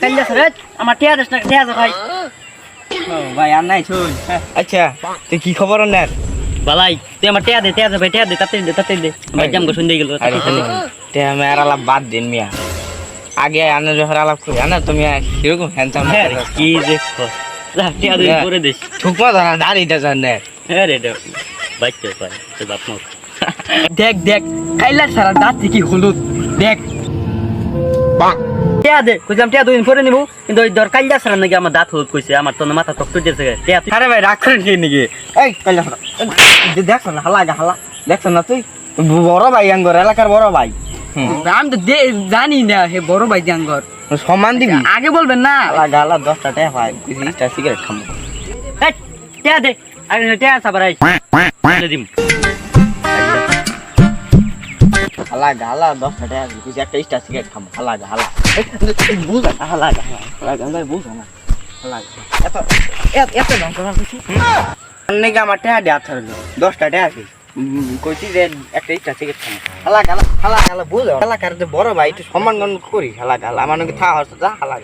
কাইলা রে আমার টিয়া দেশ না টিয়া ভাই ও ভাই আর নাই শুন আচ্ছা তুই কি খবর নেন বালাই তুই আমার টিয়া দে ভাই টিয়া দে তাতে দে ভাই জাম গো শুন দিয়ে গেল তে আমি আর আলাপ বাদ দিন মিয়া আগে আনে যখন আলাপ করি না তুমি কিরকম হ্যান্ডসাম কি দেখো যা টিয়া দে করে দিস ঠুকমা ধরা দাঁড়িয়ে জানে হ্যাঁ রে বাচ্চা পাই তোর বাপ মা দেখ কাইলার সারা দাঁত কি হলুদ দেখ টিয়া দে কইলাম টিয়া দুদিন পরে নিবো কিন্তু ওই দর কাইলা সারা নাকি আমার দাঁত হলুদ কইছে আমার তো মাথা টকটক দিয়েছে টিয়া আরে ভাই রাগ করেন কি নাকি এই কাইলা সারা দেখছ না হালা দেখছ না তুই বড় ভাই আঙ্গর এলাকার বড় ভাই আমি তো জানি না হে বড় ভাই জাঙ্গর সমান দিবি আগে বলবেন না গালা 10টা টাকা পাই 20টা সিগারেট খামু এই টিয়া দে আরে টিয়া সাবার আই দিম হালা 10টা টাকা দিছি একটা স্টার সিগারেট খামু হালা বুঝ না হালা বুঝ না হালা এত দাম করা কিছু নাকি আমার টাকা দেয়া থাকলো 10টা টাকা আছে কইছি যে একটা স্টার সিগারেট খামু হালা বুঝ হালা কার বড় ভাই একটু সম্মান করি হালা আমার নাকি থা হচ্ছে যা হালা